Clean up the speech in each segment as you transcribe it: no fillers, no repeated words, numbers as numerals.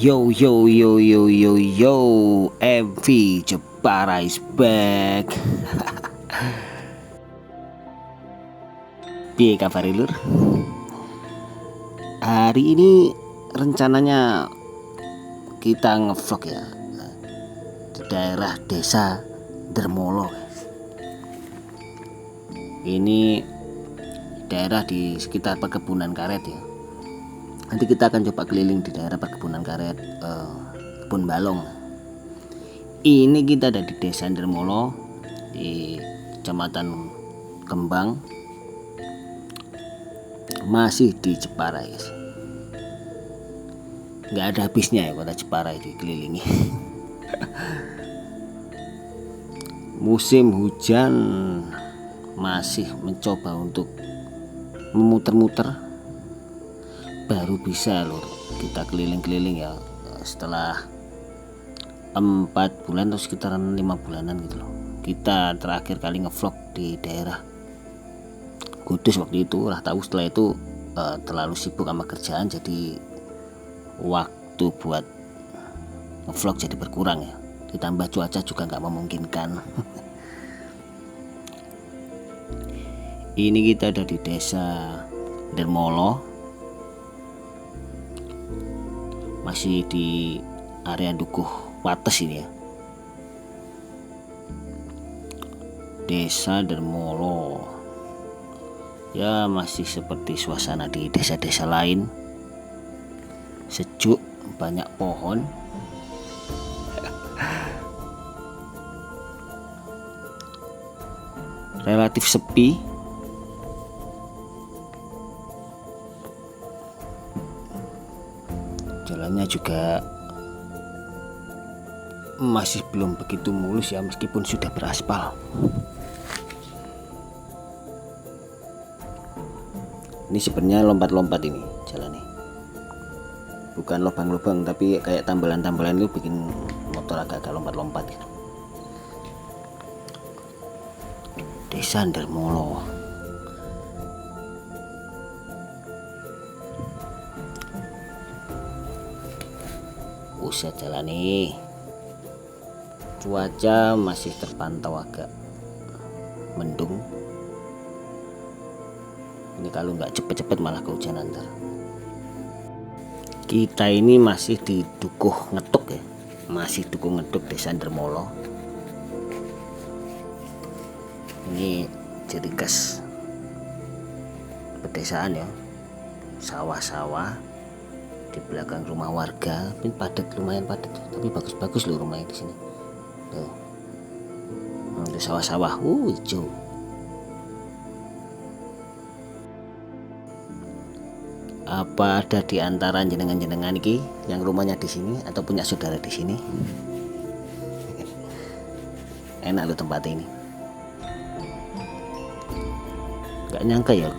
Yo yo yo yo yo yo, MV Jepara is back. Piye kabar lur? Hari ini rencananya kita ngevlog ya di daerah desa Dermolo. Ini daerah di sekitar perkebunan karet ya. Nanti kita akan coba keliling di daerah perkebunan karet, kebun balong. Ini kita ada di desa Dermolo di kecamatan Kembang, masih di Jepara guys. Nggak ada habisnya ya kota Jepara dikelilingi. Musim hujan masih mencoba untuk memutar-muter, baru bisa lur kita keliling-keliling ya setelah 4 bulan atau sekitaran 5 bulanan gitu loh. Kita terakhir kali ngevlog di daerah Kudus waktu itu, lah tahu setelah itu terlalu sibuk sama kerjaan, jadi waktu buat ngevlog jadi berkurang ya, ditambah cuaca juga nggak memungkinkan. Ini kita ada di desa Dermolo, masih di area Dukuh Wates ini ya. Desa Dermolo ya, masih seperti suasana di desa-desa lain, sejuk, banyak pohon. Relatif sepi. Jalannya juga masih belum begitu mulus ya, meskipun sudah beraspal. Ini sebenarnya lompat-lompat ini jalannya, bukan lubang-lubang tapi kayak tambalan-tambalan itu bikin motor agak-agak lompat-lompat gitu. Desa Dermolo. Buset jalan nih, cuaca masih terpantau agak mendung. Ini kalau nggak cepet-cepet malah kehujanan ntar. Kita ini masih di Dukuh Ngetuk ya, masih Dukuh Ngetuk desa Dermolo. Ini ciri khas pedesaan ya, sawah-sawah di belakang rumah warga, padat, lumayan padat, tapi bagus-bagus loh rumahnya di sini. Tuh, ada sawah-sawah, hijau. Apa ada di antara jenengan-jenengan iki yang rumahnya di sini atau punya saudara di sini? Enak loh tempat ini. Gak nyangka ya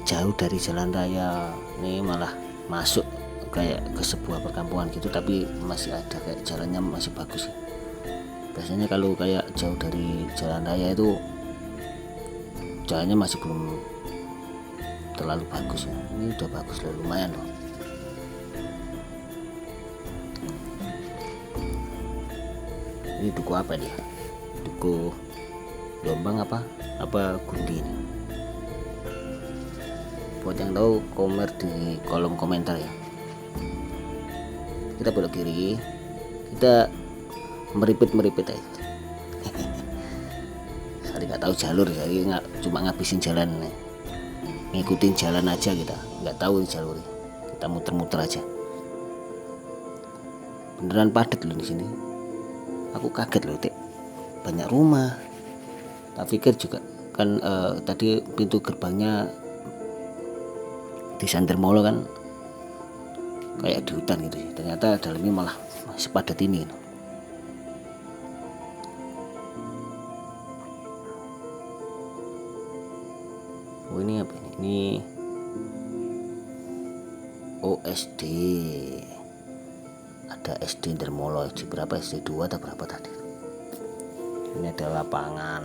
jauh dari jalan raya, nih malah masuk kayak ke sebuah perkampungan gitu, tapi masih ada kayak jalannya masih bagus ya. Biasanya kalau kayak jauh dari jalan raya itu jalannya masih belum terlalu bagus ya. Ini udah bagus loh, lumayan loh. Ini duku apa dia? Duku Jombang apa Gundi ini? Buat yang tahu komen di kolom komentar ya. Kita belok kiri, kita meripit aja. Saya nggak tahu jalur, jadi nggak cuma ngabisin jalan, ngikutin jalan aja, kita nggak tahu jalur, kita muter-muter aja. Beneran padat loh di sini. Aku kaget loh, banyak rumah. Tak pikir juga kan tadi pintu gerbangnya di Dermolo kan kayak di hutan gitu, ternyata dalamnya malah sepadat ini. Oh ini apa ini? Ini OSD. Ada SD Dermolo, SD berapa, SD 2 atau berapa tadi. Ini ada lapangan.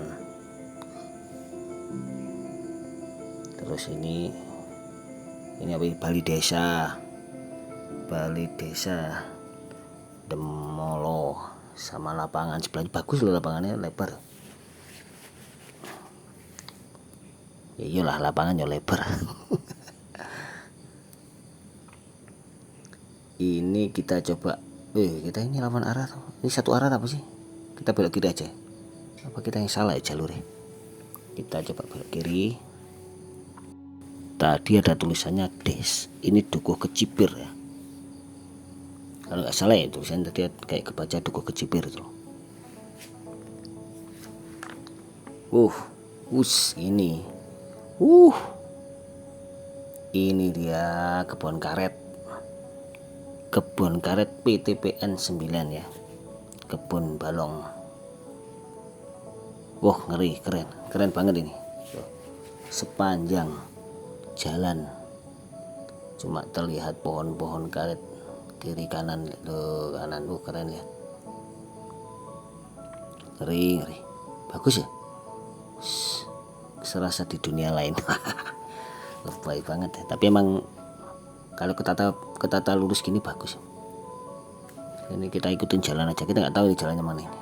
Terus ini apa, Balai Desa. Demolo sama lapangan sebelahnya bagus loh, lapangannya lebar. Ya iyalah lapangan ya lebar. Ini kita coba, kita ini lawan arah tuh. Ini satu arah apa sih? Kita belok kiri aja. Apa kita yang salah ya jalurnya? Kita coba belok kiri. Tadi ada tulisannya Des. Ini Dukuh Kecipir ya. Kalau nggak salah ya tulisannya tadi kayak kebaca Dukuh Kecipir itu. Ini. Ini dia kebun karet. Kebun karet PTPN 9 ya. Kebun balong. Wah, ngeri, keren banget ini. Sepanjang jalan cuma terlihat pohon-pohon karet kiri kanan, kanan. Keren ya. Ngeri. Bagus ya. Serasa di dunia lain. Baik banget ya. Tapi emang kalau ketata lurus gini bagus. Ini kita ikutin jalan aja. Kita nggak tahu ini jalannya mana ini.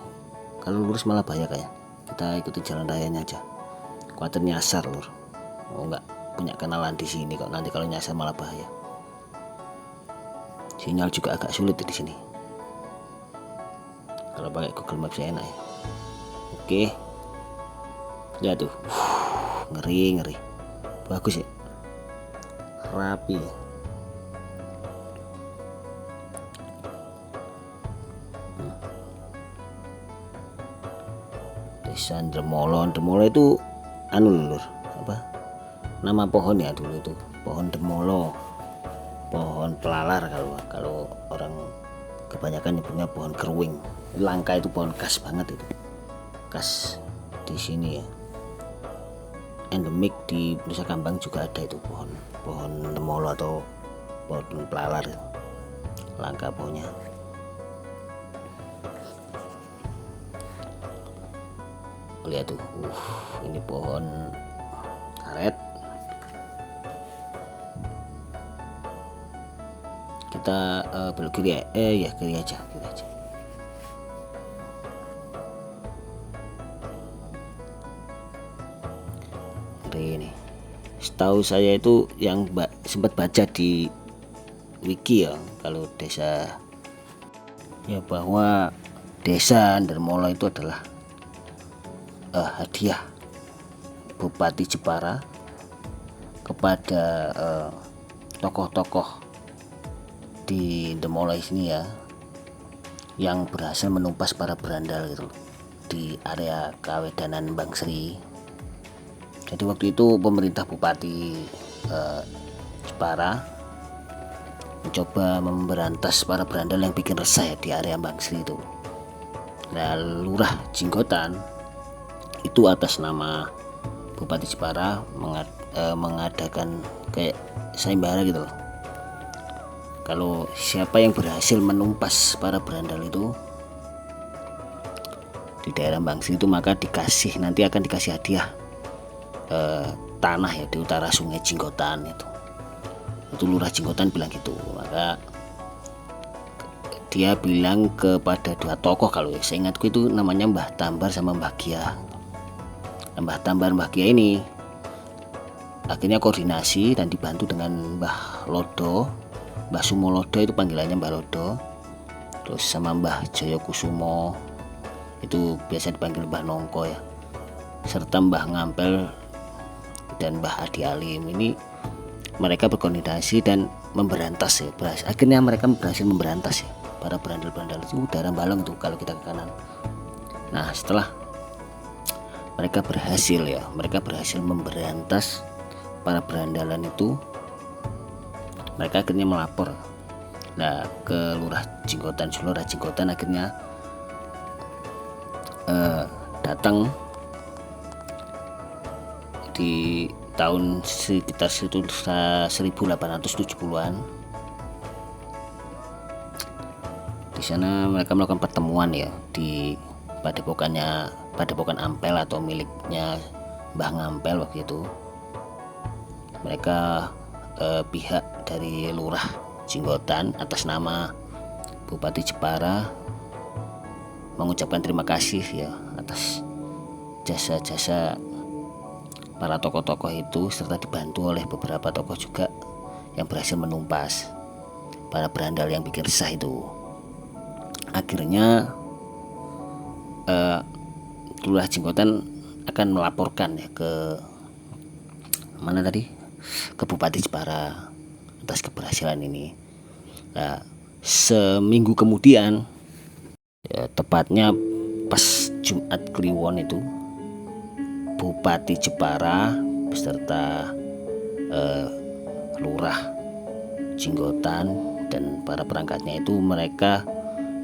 Kalau lurus malah bahaya kayak. Kita ikutin jalan rayanya aja. Kuatir nyasar lur. Nggak punya kenalan di sini kok. Nanti kalau nyasar malah bahaya. Sinyal juga agak sulit di sini. Kalau pakai Google Maps enak ya. Oke. Lihat tuh. Ngeri. Bagus ya. Rapi. Desa Demolo itu lur, apa? Nama pohonnya dulu itu pohon Demolo, pohon pelalar kalau orang kebanyakan nyebutnya pohon keruing. Langka itu pohon khas banget itu. Khas di sini ya. Endemik di Nusa Kambang juga ada itu pohon Demolo atau pohon pelalar. Langka pohonnya. Lihat tuh, ini pohon karet. Kita belok kiri ya, kiri aja. Ini, setahu saya itu yang sempat baca di wiki ya, kalau desa ya, bahwa desa Dermolo itu adalah hadiah Bupati Jepara kepada tokoh-tokoh di Demolo ini ya, yang berhasil menumpas para berandal gitu di area Kawedanan Bangsri. Jadi waktu itu pemerintah Bupati Jepara mencoba memberantas para berandal yang bikin resah ya di area Bangsri itu. Nah, Lurah Jinggotan itu atas nama Bupati Jepara mengadakan kayak sayembara gitu loh. Kalau siapa yang berhasil menumpas para berandal itu di daerah Bangsri itu, maka nanti akan dikasih hadiah tanah ya di utara Sungai Jinggotan itu. Itu Lurah Jinggotan bilang gitu. Maka dia bilang kepada dua tokoh, kalau saya ingatku itu namanya Mbah Tambar sama Mbah Gia. Mbah Tambar Mbah Gia ini akhirnya koordinasi dan dibantu dengan Mbah Lodo, Mbah Sumolodo itu panggilannya Mbah Lodo, terus sama Mbah Joyokusumo itu biasa dipanggil Mbah Nongko ya, serta Mbah Ngampel dan Mbah Adi Alim. Ini mereka berkoordinasi dan memberantas ya, akhirnya mereka berhasil memberantas ya para berandal-berandal itu daerah Balong itu kalau kita ke kanan. Nah, setelah mereka berhasil memberantas para berandalan itu, mereka akhirnya melapor ke Lurah Jinggotan akhirnya datang di tahun sekitar 1870-an. Di sana mereka melakukan pertemuan ya di Padepokan Ampel atau miliknya Mbah Ngampel waktu itu. Mereka pihak dari Lurah Jinggotan atas nama Bupati Jepara mengucapkan terima kasih ya atas jasa-jasa para tokoh-tokoh itu, serta dibantu oleh beberapa tokoh juga yang berhasil menumpas para berandal yang bikin resah itu. Akhirnya Lurah Jenggotan akan melaporkan ya ke mana tadi, ke Bupati Jepara atas keberhasilan ini. Nah, seminggu kemudian ya, tepatnya pas Jumat Kliwon itu, Bupati Jepara beserta Lurah Jenggotan dan para perangkatnya itu mereka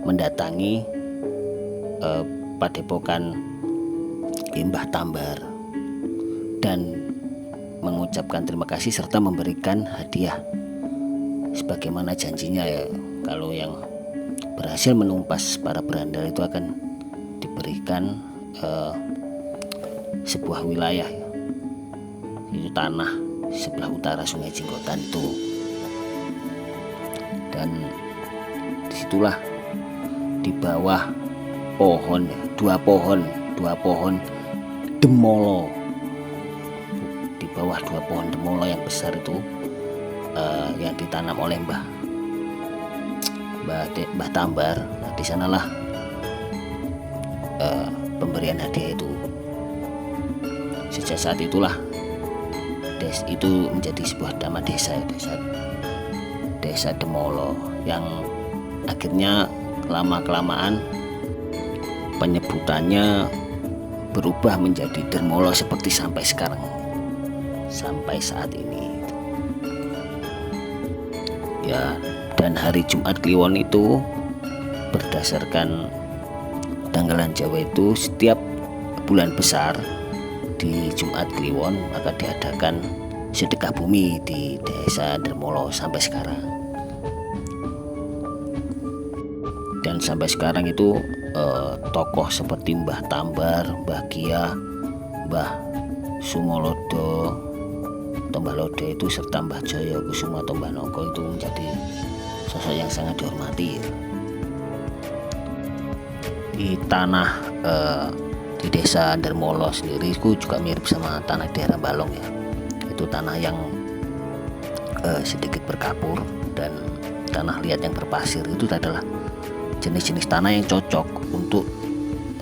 mendatangi Padepokan Mbah Tambar dan mengucapkan terima kasih serta memberikan hadiah sebagaimana janjinya ya, kalau yang berhasil menumpas para berandal itu akan diberikan sebuah wilayah ya, itu tanah sebelah utara Sungai Jenggotan itu. Dan disitulah di bawah pohon ya, dua pohon demolo, di bawah dua pohon demolo yang besar itu yang ditanam oleh Mbah Tambar. Nah, di sanalah pemberian hadiah itu. Sejak saat itulah itu menjadi sebuah nama desa Demolo, yang akhirnya lama kelamaan penyebutannya berubah menjadi Dermolo seperti sampai sekarang, sampai saat ini ya. Dan hari Jumat Kliwon itu berdasarkan tanggalan Jawa itu, setiap bulan besar di Jumat Kliwon maka diadakan sedekah bumi di desa Dermolo sampai sekarang. Dan sampai sekarang itu tokoh seperti Mbah Tambar, Mbah Kia, Mbah Sumolodo, Tombah Lode itu, serta Mbah Jaya Kusuma Tombah Nongko itu menjadi sosok yang sangat dihormati. Di tanah di desa Dermolo sendiri itu juga mirip sama tanah daerah Balong ya. Itu tanah yang sedikit berkapur dan tanah liat yang berpasir. Itu adalah jenis-jenis tanah yang cocok untuk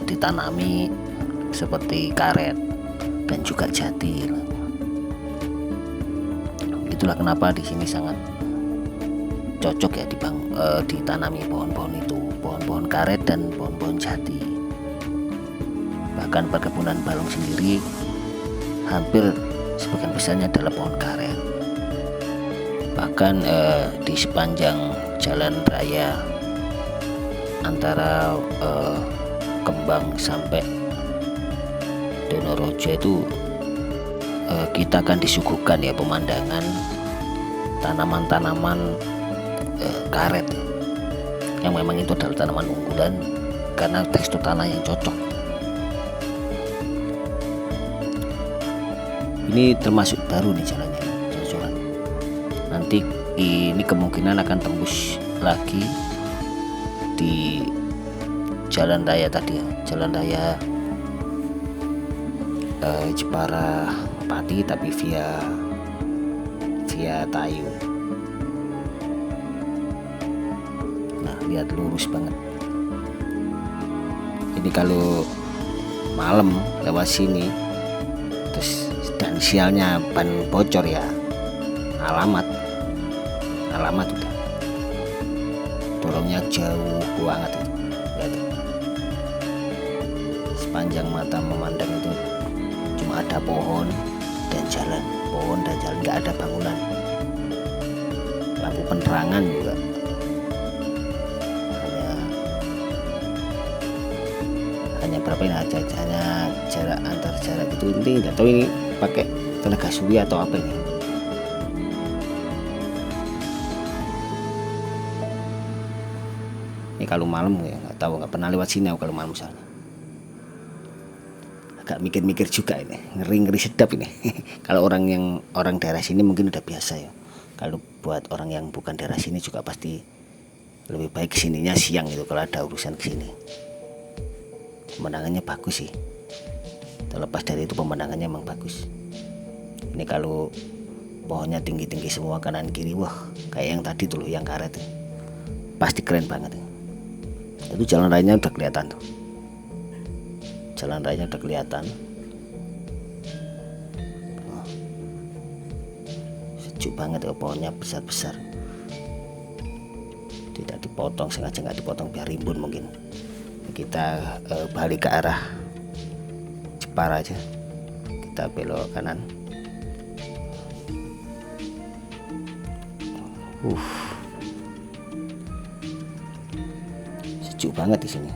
ditanami seperti karet dan juga jati. Itulah kenapa di sini sangat cocok ya ditanami pohon-pohon itu, pohon-pohon karet dan pohon-pohon jati. Bahkan perkebunan Balong sendiri hampir sebagian besarnya adalah pohon karet. Bahkan di sepanjang jalan raya antara Kembang sampai Donorojo itu kita akan disuguhkan ya pemandangan tanaman-tanaman karet yang memang itu adalah tanaman unggulan karena tekstur tanah yang cocok. Ini termasuk baru nih jalannya, jalan. Nanti ini kemungkinan akan tembus lagi di jalan raya tadi ya, jalan raya Jepara Pati, tapi via Tayu. Nah, lihat lurus banget. Ini kalau malam lewat sini terus dan sialnya ban bocor ya, alamat udah dorongnya jauh banget itu. Lihat, sepanjang mata memandang itu cuma ada pohon dan jalan, nggak ada bangunan, lampu penerangan juga hanya berapa ini aja, hanya jarak antar jarak itu. Ini nggak tahu ini pakai tenaga surya atau apa ini. Ini kalau malam ya nggak tahu, nggak pernah lewat sini kalau malam sana. Agak mikir-mikir juga ini, ngeri sedap ini. Kalau orang daerah sini mungkin udah biasa ya. Kalau buat orang yang bukan daerah sini juga pasti Lebih baik kesininya siang itu kalau ada urusan kesini. Pemandangannya bagus sih. Terlepas dari itu pemandangannya emang bagus. Ini kalau pohonnya tinggi-tinggi semua kanan kiri, wah kayak yang tadi tuh loh, yang karet tuh. Pasti keren banget. Itu jalan rayanya udah kelihatan tuh. Jalan rayanya udah kelihatan. Sejuk banget ya, pohonnya besar-besar. Tidak dipotong, sengaja nggak dipotong biar rimbun mungkin. Kita balik ke arah Jepara aja, kita belok kanan. Sejuk banget di sini.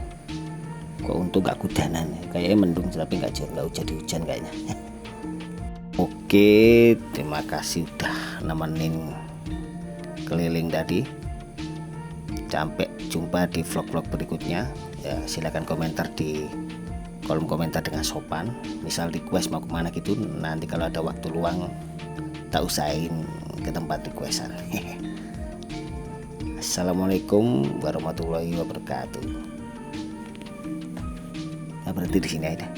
Kok untung gak kudanan ya. Kayaknya mendung tapi nggak jadi hujan kayaknya. Oke, terima kasih udah nemenin keliling tadi. Sampai jumpa di vlog-vlog berikutnya. Ya, silakan komentar di kolom komentar dengan sopan. Misal request mau kemana gitu, nanti kalau ada waktu luang tak usahain ke tempat requestan. Assalamualaikum warahmatullahi wabarakatuh. Nah, berhenti di sini aja.